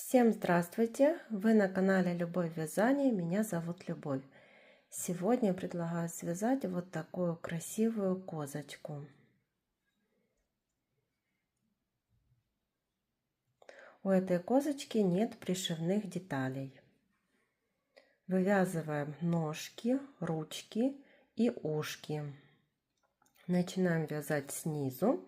Всем здравствуйте! Вы на канале Любовь Вязание. Меня зовут Любовь. Сегодня предлагаю связать вот такую красивую козочку. У этой козочки нет пришивных деталей. Вывязываем ножки, ручки и ушки. Начинаем вязать снизу.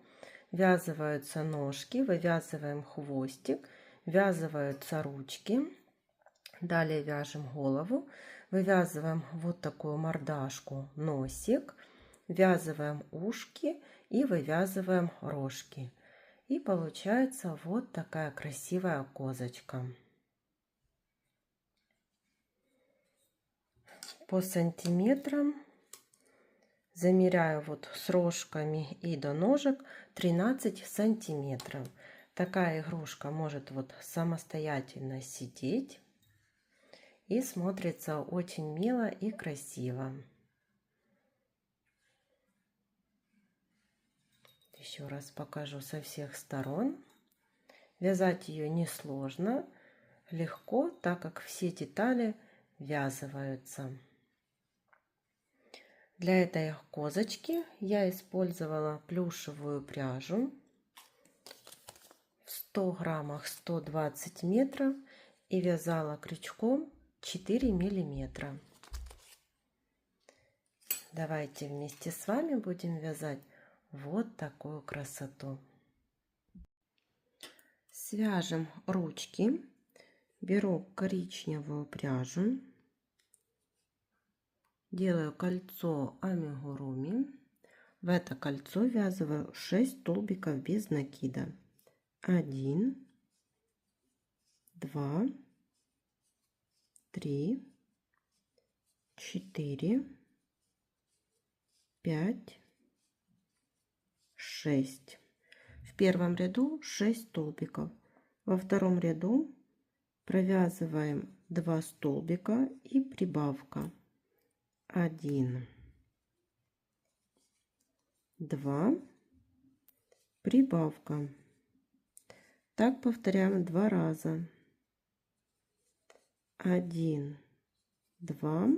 Ввязываются ножки, вывязываем хвостик, ввязываются ручки. Далее вяжем голову, вывязываем вот такую мордашку, носик, ввязываем ушки и вывязываем рожки. И получается вот такая красивая козочка. По сантиметрам замеряю вот с рожками и до ножек 13 сантиметров. Такая игрушка может вот самостоятельно сидеть. И смотрится очень мило и красиво. Еще раз покажу со всех сторон. Вязать ее несложно, легко, так как все детали ввязываются. Для этой козочки я использовала плюшевую пряжу в 100 граммах 120 метров и вязала крючком 4 миллиметра. Давайте вместе с вами будем вязать вот такую красоту. Свяжем ручки. Беру коричневую пряжу. Делаю кольцо амигуруми. В это кольцо ввязываю 6 столбиков без накида. 1, 2, 3, 4, 5, 6. В первом ряду 6 столбиков. Во втором ряду провязываем 2 столбика и прибавка. 1, 2, прибавка. Так повторяем 2 раза. 1, 2,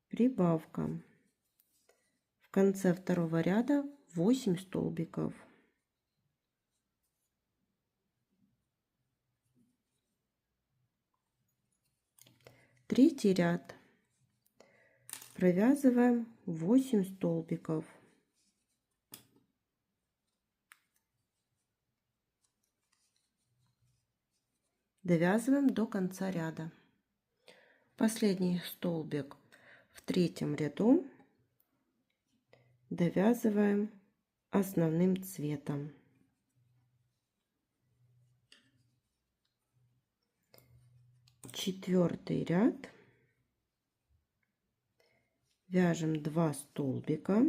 прибавка. В конце второго ряда 8 столбиков. Третий ряд. Провязываем 8 столбиков. Довязываем до конца ряда. Последний столбик в третьем ряду довязываем основным цветом. Четвертый ряд. Вяжем 2 столбика.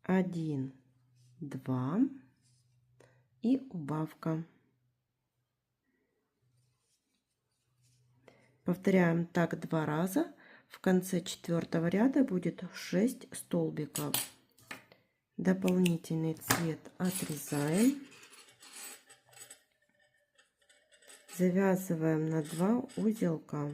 1, 2 и убавка. Повторяем так 2 раза. В конце четвертого ряда будет 6 столбиков. Дополнительный цвет отрезаем. Завязываем на 2 узелка.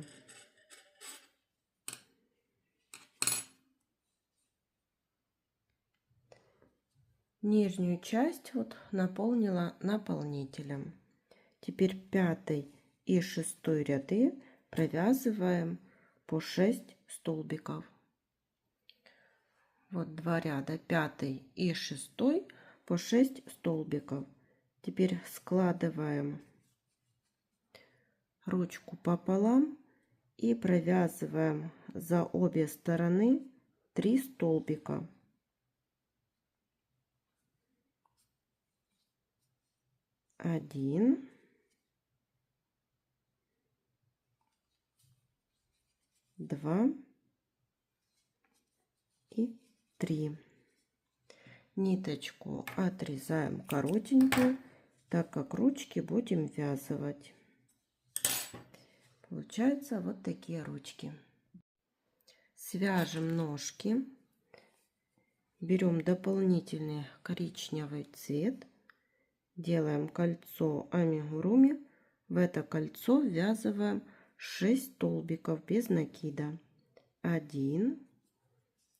Нижнюю часть вот наполнила наполнителем. Теперь 5 и 6 ряды провязываем по 6 столбиков. Вот 2 ряда, 5 и 6 по 6 столбиков. Теперь складываем ручку пополам и провязываем за обе стороны 3 столбика. 1, 2 и 3. Ниточку отрезаем коротенькую, так как ручки будем ввязывать. Получаются вот такие ручки. Свяжем ножки. Берем дополнительный коричневый цвет делаем кольцо амигуруми. В это кольцо ввязываем 6 столбиков без накида. 1,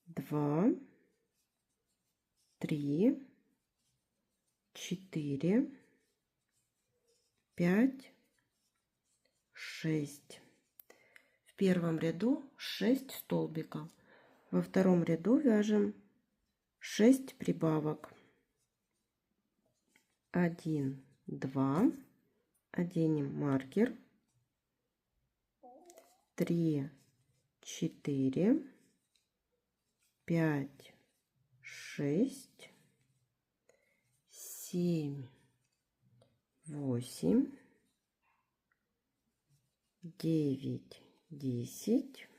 2, 3, 4, 5, 6. В первом ряду 6 столбиков. Во втором ряду вяжем 6 прибавок. 1, 2. Оденем маркер. 3, 4, 5, 6, 7, 8, 9, 10,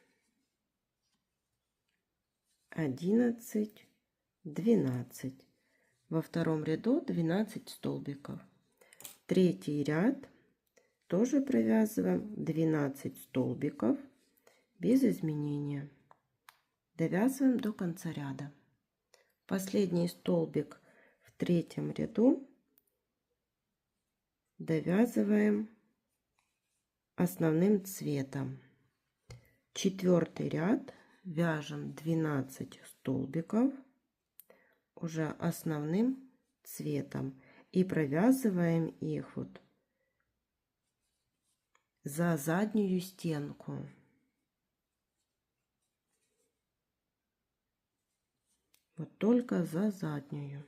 11, 12. Во втором ряду 12 столбиков. Третий ряд тоже провязываем 12 столбиков без изменения. Довязываем до конца ряда. Последний столбик в третьем ряду довязываем основным цветом. Четвертый ряд вяжем 12 столбиков уже основным цветом и провязываем их вот за заднюю стенку. Вот только за заднюю.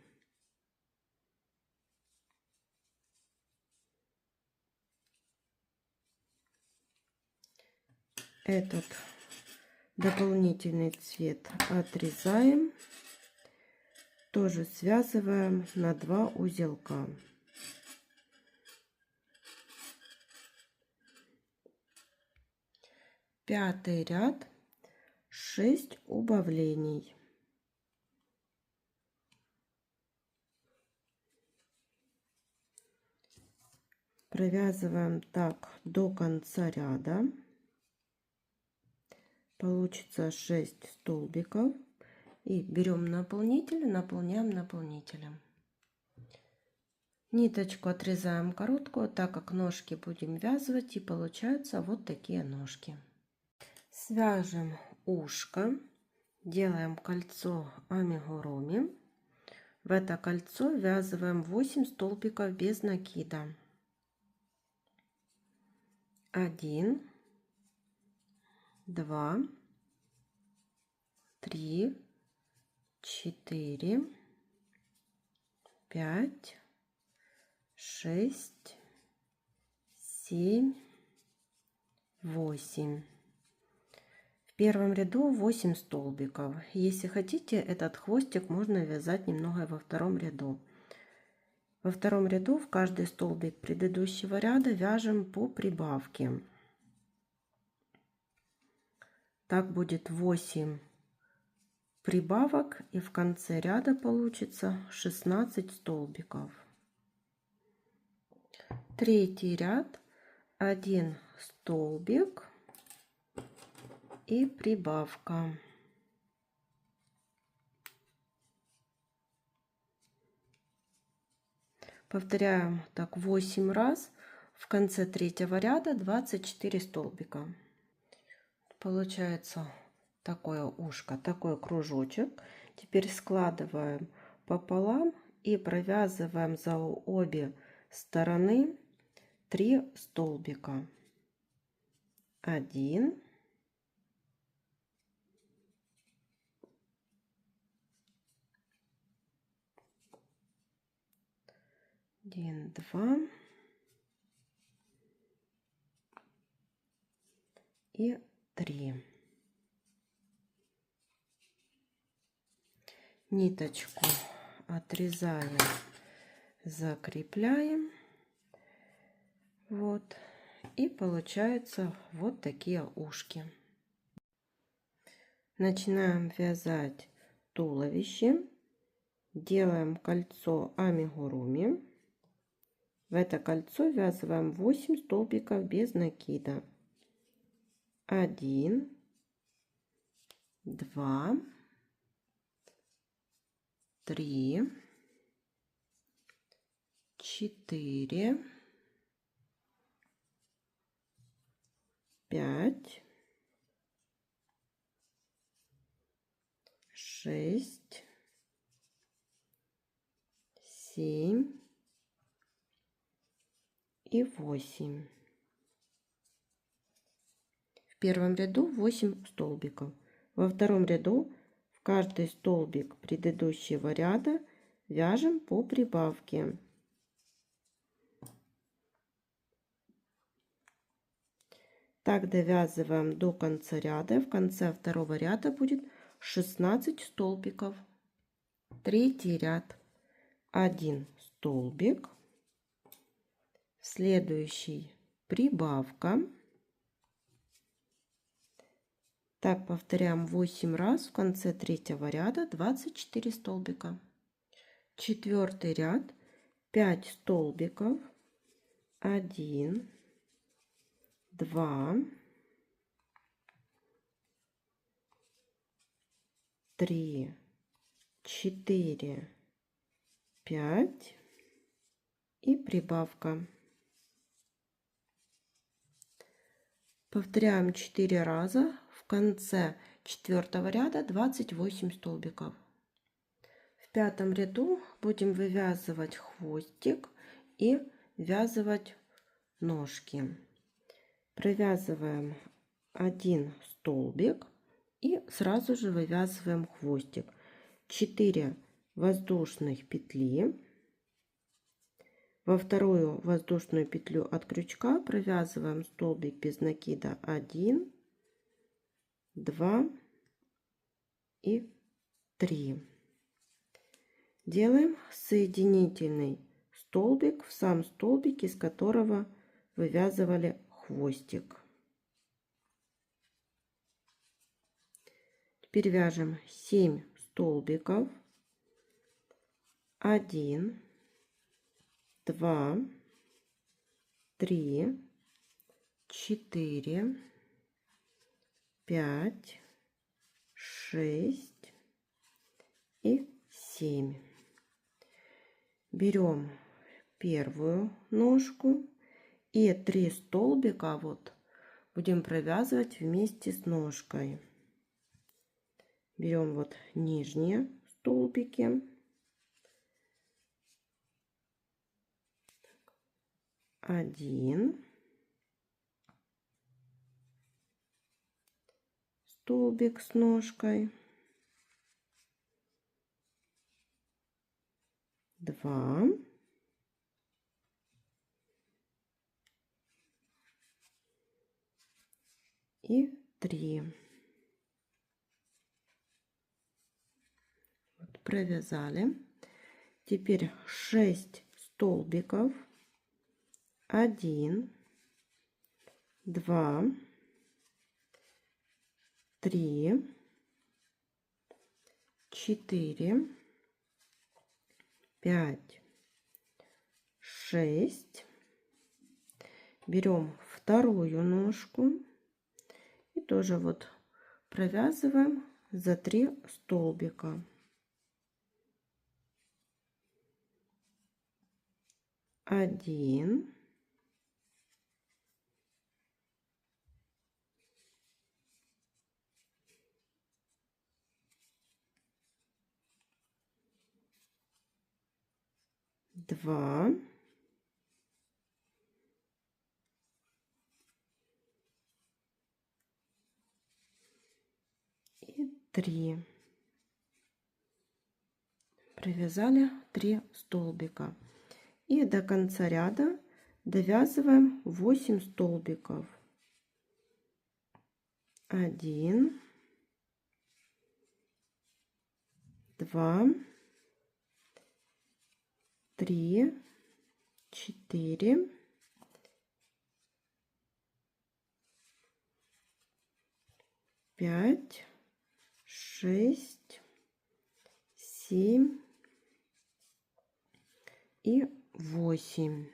Этот дополнительный цвет отрезаем. Тоже связываем на 2 узелка. Пятый ряд 6 убавлений. Провязываем так до конца ряда. Получится 6 столбиков. И берем наполнитель, наполняем наполнителем. Ниточку отрезаем короткую, так как ножки будем вязывать, и получаются вот такие ножки. Свяжем ушко, делаем кольцо амигуруми. В это кольцо ввязываем 8 столбиков без накида. 1, 2, 3, 4, 5, 6, 7, 8. В первом ряду 8 столбиков. Если хотите, этот хвостик можно вязать немного во втором ряду. Во втором ряду в каждый столбик предыдущего ряда вяжем по прибавке. Так будет 8 прибавок, и в конце ряда получится 16 столбиков. Третий ряд 1 столбик и прибавка. Повторяем так 8 раз. В конце третьего ряда 24 столбика. Получается такое ушко, такой кружочек. Теперь складываем пополам и провязываем за обе стороны 3 столбика. 1, 1, 2 и 3. Ниточку отрезаем, закрепляем. Вот. И получаются вот такие ушки. Начинаем вязать туловище. Делаем кольцо амигуруми. В это кольцо ввязываем 8 столбиков без накида. 1, 2, 3, 4, 5, 6, 7 и 8. В первом ряду 8 столбиков. Во втором ряду в каждый столбик предыдущего ряда вяжем по прибавке. Так довязываем до конца ряда. В конце второго ряда будет 16 столбиков. Третий ряд. 1 столбик. Следующий прибавка. Так повторяем 8 раз. В конце третьего ряда 24 столбика. Четвертый ряд. 5 столбиков. 1, 2, 3, 4, 5 и прибавка. Повторяем 4 раза. В конце четвертого ряда 28 столбиков. В пятом ряду будем вывязывать хвостик и ввязывать ножки. Провязываем 1 столбик и сразу же вывязываем хвостик. 4 воздушных петли. Во вторую воздушную петлю от крючка провязываем столбик без накида 1, 2 и 3. Делаем соединительный столбик в сам столбик, из которого вывязывали хвостик. Теперь вяжем 7 столбиков. 1, 2, 3, 4, 5, 6 и 7. Берем первую ножку и 3 столбика вот будем провязывать вместе с ножкой. Берем вот нижние столбики. 1 столбик с ножкой, 2, и 3. Вот провязали. Теперь 6 столбиков. 1, 2, 3, 4, 5, 6. Берем вторую ножку и тоже вот провязываем за 3 столбика. 1, 2, и 3. Провязали 3 столбика. И до конца ряда довязываем 8 столбиков. 1, 2, 3, 4, 5, 6, 7 и 8.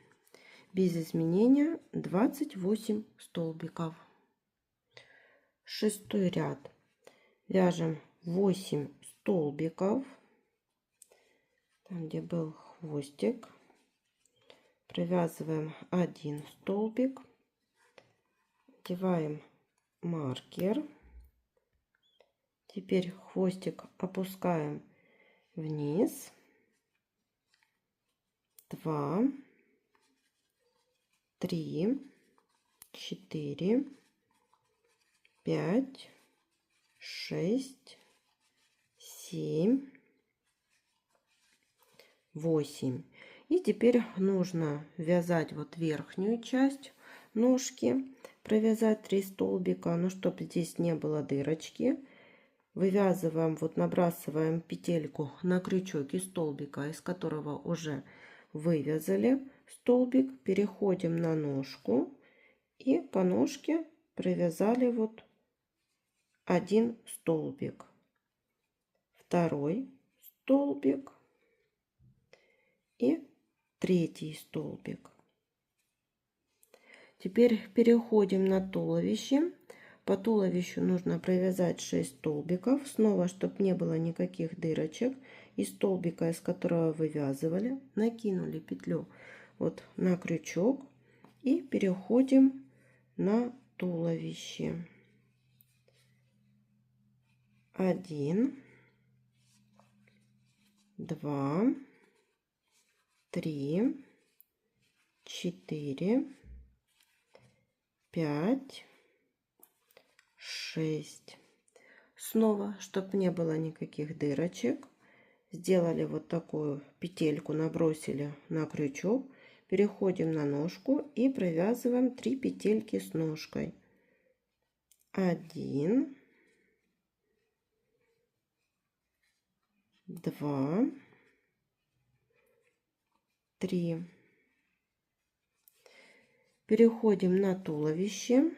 Без изменения 28 столбиков. Шестой ряд. Вяжем 8 столбиков. Там, где был хвостик. Провязываем 1 столбик, одеваем маркер. Теперь хвостик опускаем вниз. 2, 3, 4, 5, 6, 7, 8. И теперь нужно вязать вот верхнюю часть ножки, провязать 3 столбика, но чтобы здесь не было дырочки, вывязываем, вот набрасываем петельку на крючок из столбика, из которого уже вывязали столбик, переходим на ножку и по ножке провязали вот 1 столбик, 2 столбик и 3 столбик. Теперь переходим на туловище. По туловищу нужно провязать 6 столбиков. Снова, чтобы не было никаких дырочек. Из столбика, из которого вывязывали, накинули петлю вот на крючок и переходим на туловище. 1, 2, 3, 4, 5, 6. Снова, чтобы не было никаких дырочек, сделали вот такую петельку, набросили на крючок, переходим на ножку и провязываем 3 петельки с ножкой. 1, 2, 3. Переходим на туловище.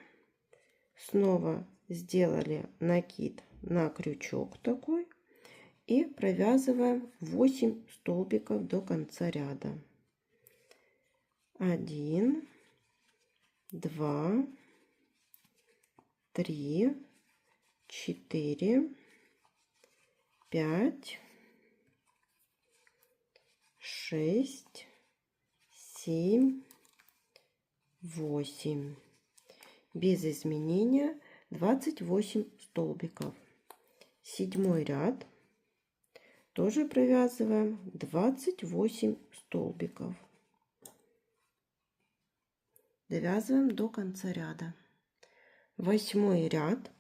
Снова сделали накид на крючок такой и провязываем 8 столбиков до конца ряда. 1, 2, 3, 4, 5, 6, 7, 8. Без изменения 28 столбиков. 7 ряд тоже провязываем 28 столбиков. Довязываем до конца ряда. 8 ряд,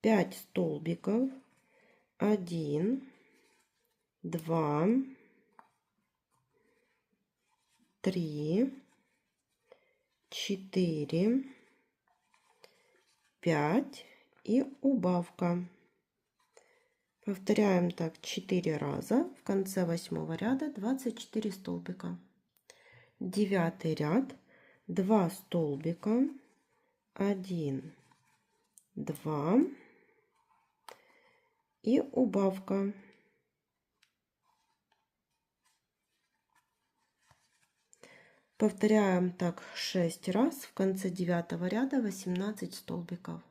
5 столбиков, 1, 2, 3, 4, 5 и убавка. Повторяем так 4 раза. В конце 8 ряда 24 столбика. 9 ряд, 2 столбика, 1, 2 и убавка. Повторяем так 6 раз. В конце 9 ряда 18 столбиков.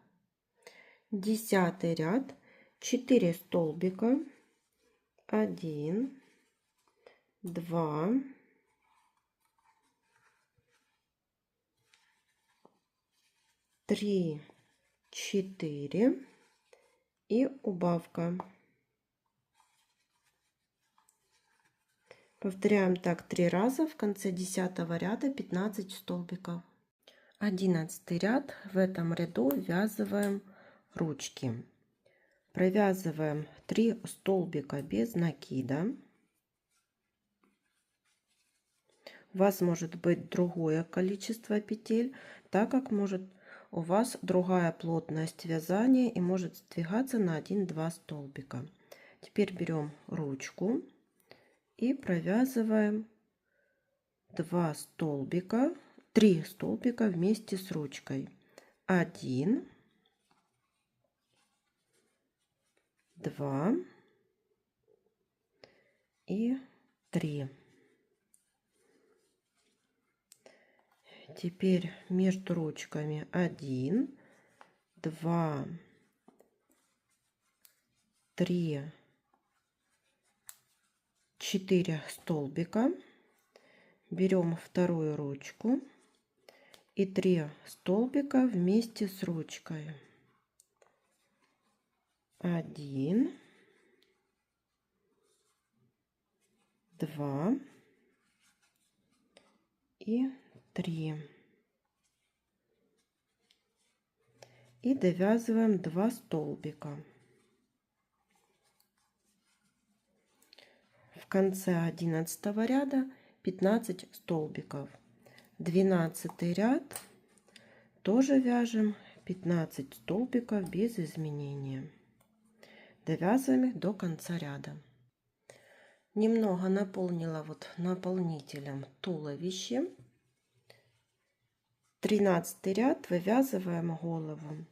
10 ряд, 4 столбика, 1, 2, 3, 4 и убавка. Повторяем так 3 раза. В конце 10 ряда 15 столбиков. 11 ряд. В этом ряду ввязываем ручки. Провязываем 3 столбика без накида. У вас может быть другое количество петель, так как может у вас другая плотность вязания и может сдвигаться на 1-2 столбика. Теперь берем ручку и провязываем 2 столбика, 3 столбика вместе с ручкой. 1, 2 и 3. Теперь между ручками 1, 2, 3, 4 столбика. берем вторую ручку и 3 столбика вместе с ручкой. 1, 2 и 3. И довязываем 2 столбика. В конце 11 ряда 15 столбиков. 12 ряд тоже вяжем 15 столбиков без изменения. Довязываем их до конца ряда. Немного наполнила вот наполнителем туловище. 13 ряд вывязываем голову.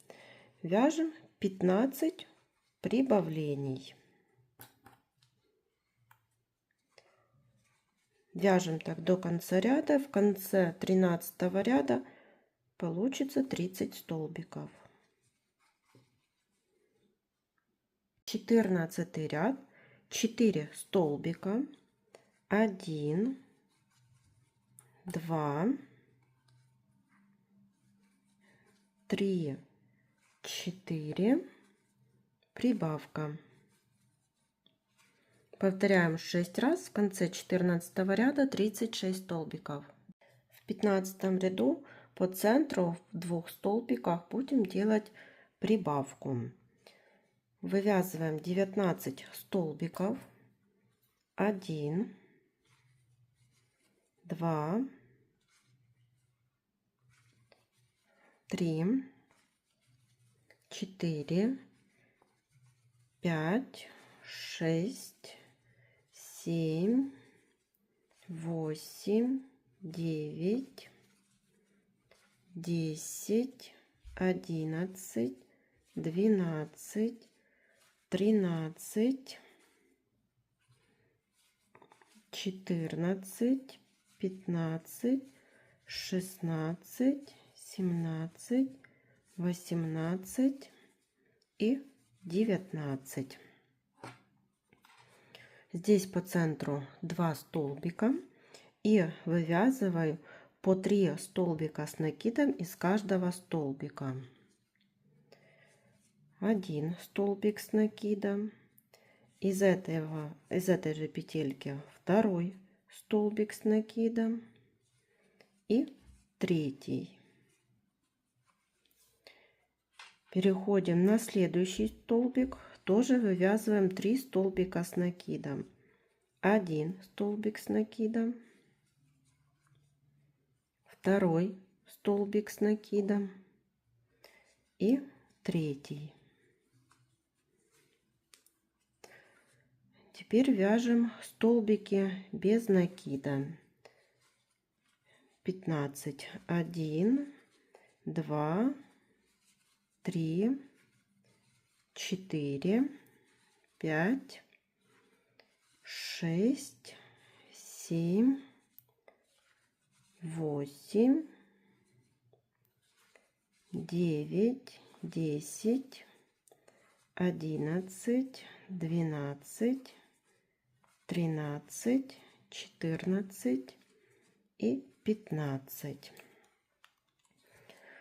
Вяжем 15 прибавлений. Вяжем так до конца ряда. В конце 13 ряда получится 30 столбиков. 14 ряд, 4 столбика, 1, 2, 3, 4, прибавка. Повторяем 6 раз. В конце 14 ряда 36 столбиков. В 15 ряду по центру в 2 столбиках будем делать прибавку. Вывязываем 19 столбиков. 1, 2, 3, 4, 5, 6, 7, 8, 9, 10, 11, 12, 13, 14, 15, 16, 17, 18 и 19. Здесь по центру 2 столбика и вывязываю по 3 столбика с накидом из каждого столбика. 1 столбик с накидом, из этой же петельки 2 столбик с накидом и 3. Переходим на следующий столбик, тоже вывязываем 3 столбика с накидом. 1 столбик с накидом, 2 столбик с накидом и 3. Теперь вяжем столбики без накида. 15, 1, 2, 3, 4, 5, 6, 7, 8, 9, 10, 11, 12, 13, 14 и 15.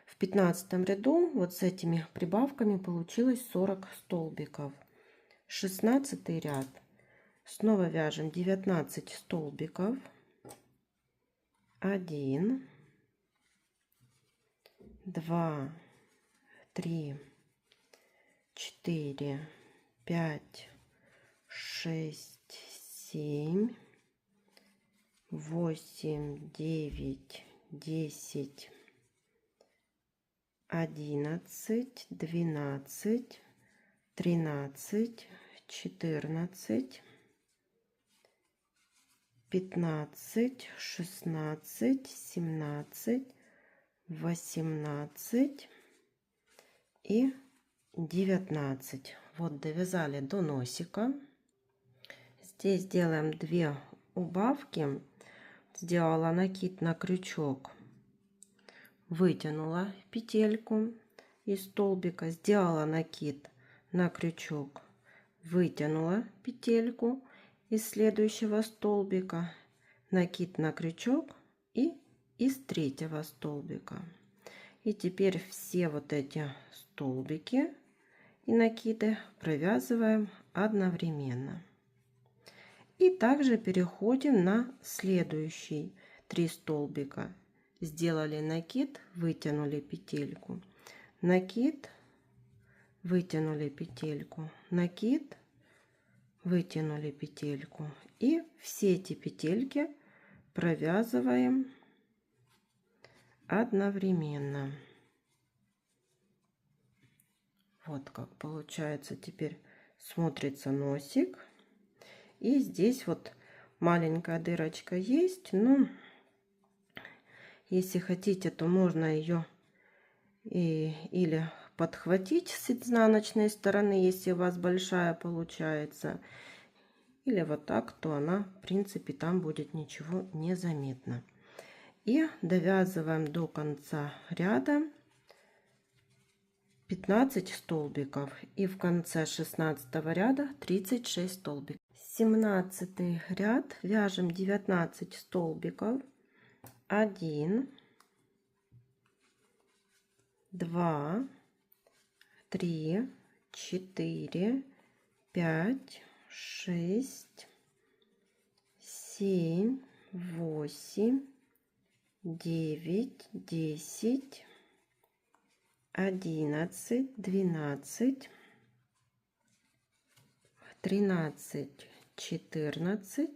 В 15 ряду вот с этими прибавками получилось 40 столбиков. 16 ряд. Снова вяжем 19 столбиков. 1, 2, 3, 4, 5, 6, 7, 8, 9, 10, 11, 12, 13, 14, 15, 16, 17, 18 и 19. Вот довязали до носика. Здесь делаем 2 убавки. Сделала накид на крючок, вытянула петельку из столбика, сделала накид на крючок, вытянула петельку из следующего столбика, накид на крючок и из третьего столбика. И теперь все вот эти столбики и накиды провязываем одновременно. И также переходим на следующий 3 столбика. Сделали накид, вытянули петельку, накид, вытянули петельку, накид, вытянули петельку. И все эти петельки провязываем одновременно. Вот как получается теперь смотрится носик. И здесь вот маленькая дырочка есть, но если хотите, то можно ее или подхватить с изнаночной стороны, если у вас большая получается, или вот так, то она, в принципе, там будет ничего не заметно. И довязываем до конца ряда 15 столбиков, и в конце 16 ряда 36 столбиков. 17 ряд вяжем 19 столбиков, 1, 2, 3, 4, 5, 6, 7, 8, 9, 10, 11, 12, 13, 14,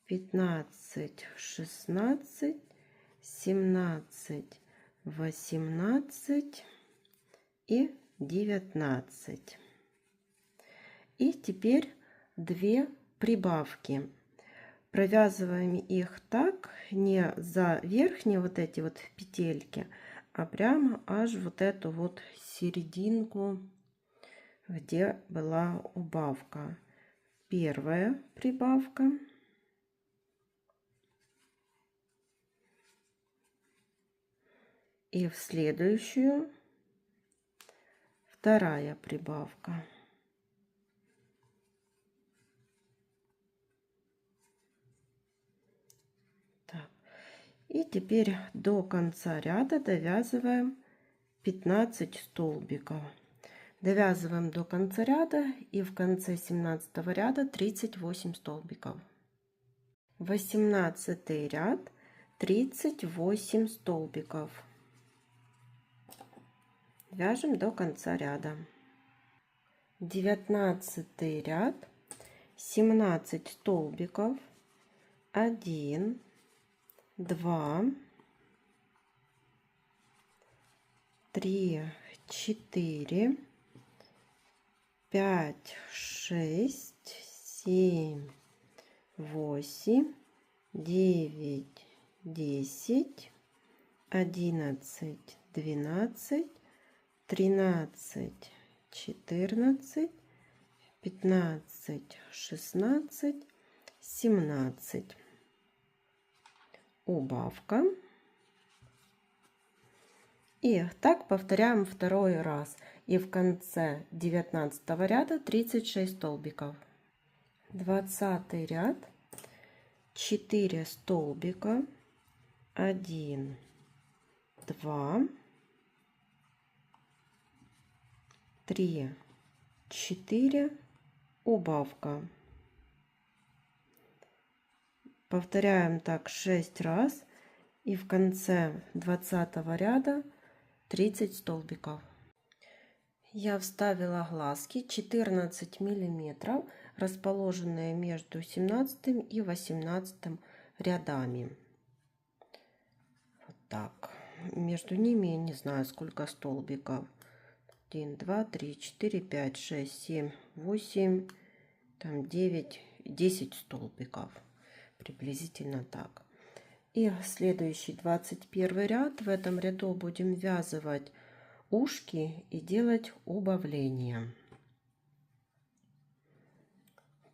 15, 16, 17, 18 и 19. И теперь 2 прибавки. Провязываем их так, не за верхние вот эти вот петельки, а прямо аж вот эту вот серединку, где была убавка. Первая прибавка. И в следующую вторая прибавка. Так. И теперь до конца ряда довязываем 15 столбиков. Довязываем до конца ряда, и в конце 17 ряда 38 столбиков. 18 ряд 38 столбиков. Вяжем до конца ряда. 19 ряд 17 столбиков, 1, 2, 3, 4, 5, 6, 7, 8, 9, 10, 11, 12, 13, 14, 15, 16, 17. Убавка. И так повторяем второй раз. И в конце 19 ряда 36 столбиков. 20 ряд 4 столбика, 1, 2, 3, 4, убавка. Повторяем так 6 раз, и в конце 20 ряда 30 столбиков. Я вставила глазки 14 миллиметров, расположенные между 17 и 18 рядами. Вот так. Между ними я не знаю, сколько столбиков. 1, 2, 3, 4, 5, 6, 7, 8, там 9, 10 столбиков. Приблизительно так. И следующий 21 ряд. В этом ряду будем вязывать ушки и делать убавления.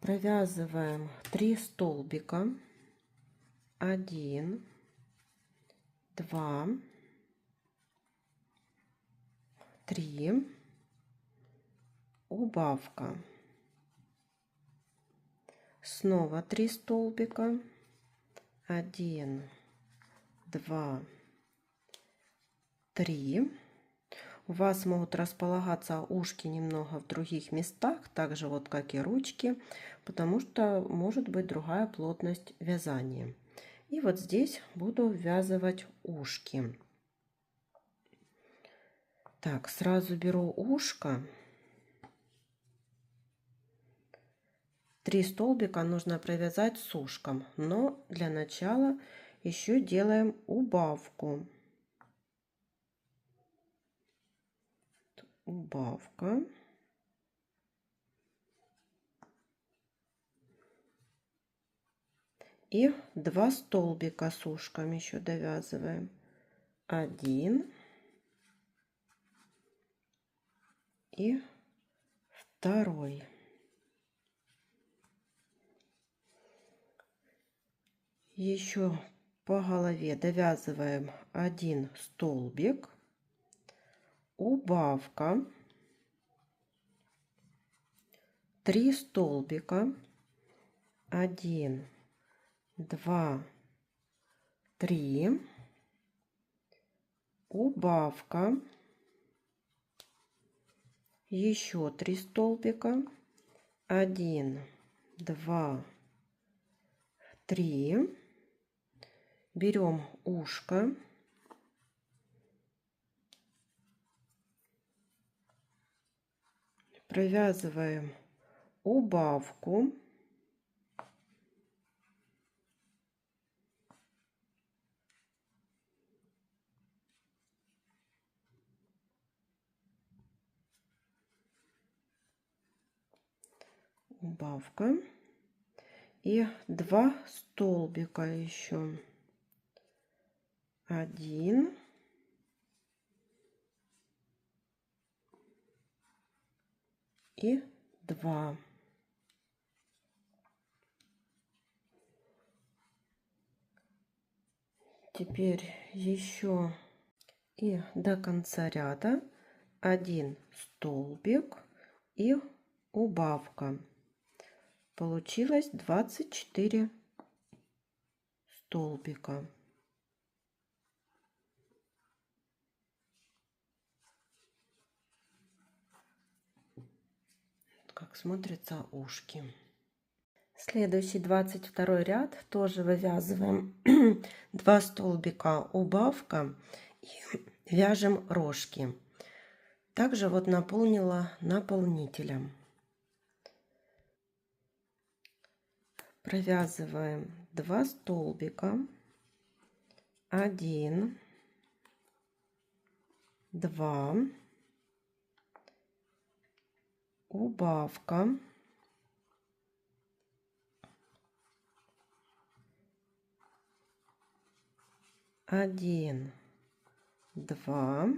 Провязываем 3 столбика, 1, 2, 3, убавка, снова 3 столбика, 1, 2, 3. У вас могут располагаться ушки немного в других местах, так же вот как и ручки, потому что может быть другая плотность вязания. И вот здесь буду ввязывать ушки. Так, сразу беру ушко. 3 столбика нужно провязать с ушком, но для начала еще делаем убавку. Убавка. И 2 столбика с ушком еще довязываем. 1 и 2. Еще по голове довязываем 1 столбик, убавка, 3 столбика, 1, 2, 3, убавка, еще 3 столбика, 1, 2, 3, берем ушко, провязываем убавку, убавка и 2 столбика еще, 1 и 2. Теперь еще и до конца ряда 1 столбик и убавка. Получилось 24 столбика. Как смотрятся ушки. Следующий 22 ряд тоже вывязываем 2 столбика убавка и вяжем рожки. Также вот наполнила наполнителем. Провязываем 2 столбика, 1, 2, убавка, 1, 2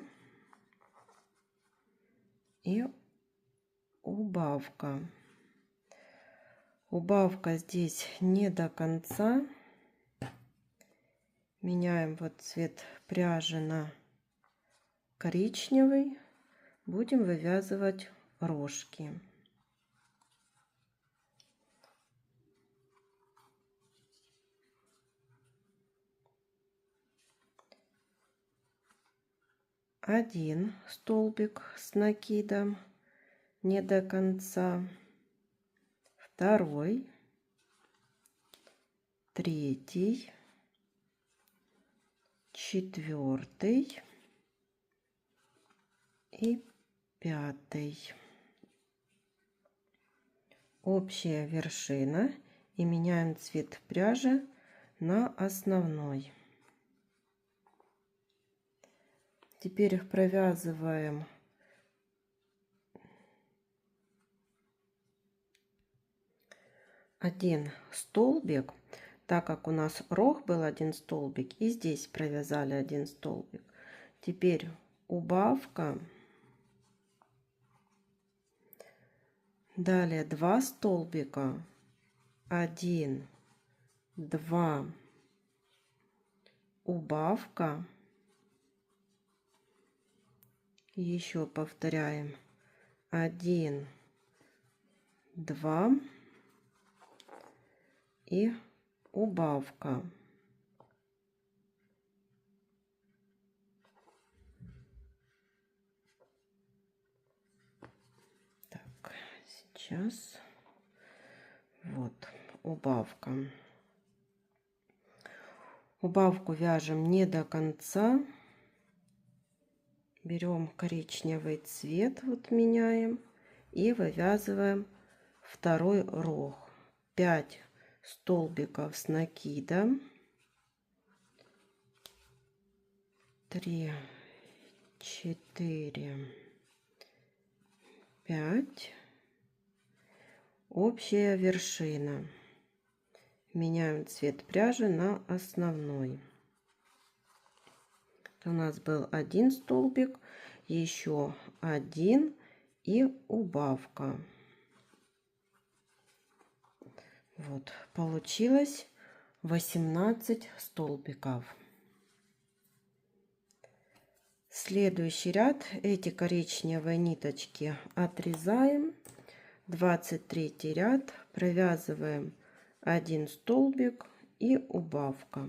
и убавка. Убавка здесь не до конца. Меняем вот цвет пряжи на коричневый. Будем вывязывать рожки. Один столбик с накидом не до конца, 2, 3, 4 и 5. Общая вершина и меняем цвет пряжи на основной. Теперь провязываем один столбик, так как у нас рог был 1 столбик, и здесь провязали 1 столбик. Теперь убавка, далее 2 столбика, 1, 2, убавка, еще повторяем 1, 2 и убавка. Сейчас. Вот убавка. Убавку вяжем не до конца. Берем коричневый цвет, вот меняем и вывязываем второй рог. 5 столбиков с накидом. 3, 4, 5. Общая вершина. Меняем цвет пряжи на основной. У нас был один столбик, еще один и убавка. Вот получилось 18 столбиков. Следующий ряд, эти коричневые ниточки отрезаем. 23 ряд, провязываем 1 столбик и убавка.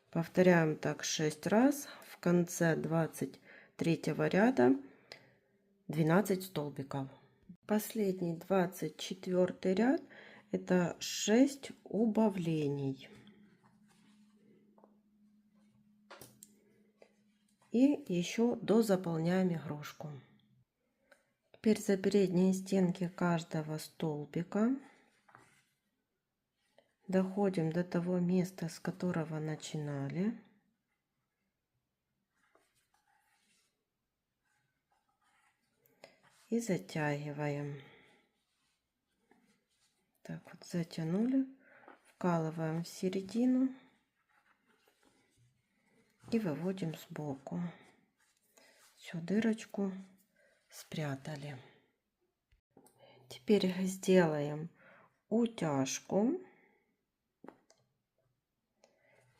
Повторяем так 6 раз. В конце 23 ряда 12 столбиков. Последний 24 ряд, это 6 убавлений. И еще дозаполняем игрушку. Теперь за передние стенки каждого столбика доходим до того места, с которого начинали. И затягиваем. Так вот затянули, вкалываем в середину и выводим сбоку. Всю дырочку спрятали. Теперь сделаем утяжку.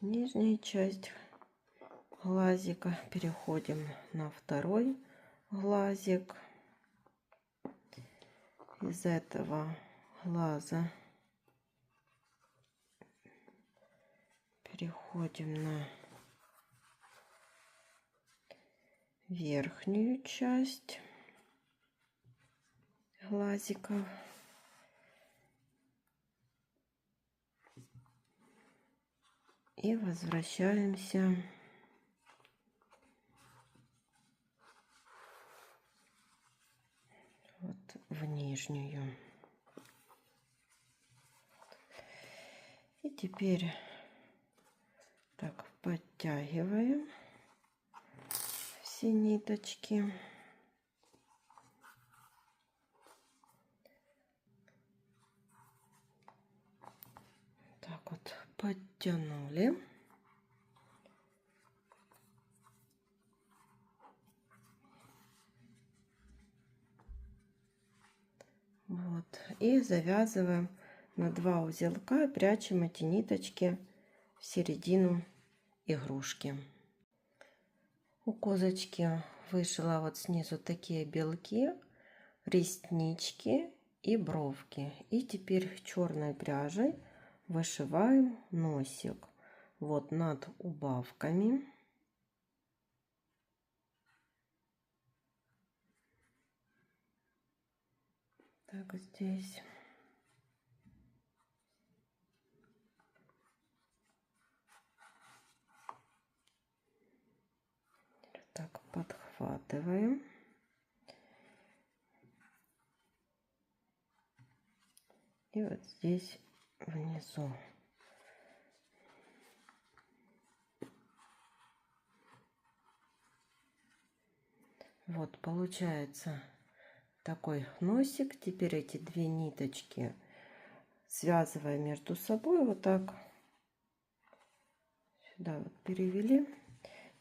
Нижняя часть глазика, переходим на второй глазик. Из этого глаза переходим на верхнюю часть глазиков. И возвращаемся вот в нижнюю. И теперь так подтягиваем все ниточки. Так вот подтянули. Вот. И завязываем на 2 узелка, прячем эти ниточки в середину игрушки. У козочки вышила вот снизу такие белки, реснички и бровки. И теперь черной пряжей вышиваем носик вот над убавками. Так, здесь. Так, подхватываем. И вот здесь внизу. Вот получается такой носик. Теперь эти 2 ниточки связываем между собой. Вот так. Сюда вот перевели.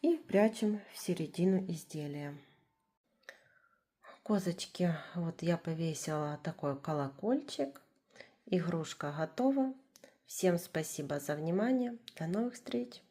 И прячем в середину изделия. Козочки, вот я повесила такой колокольчик. Игрушка готова. Всем спасибо за внимание. До новых встреч!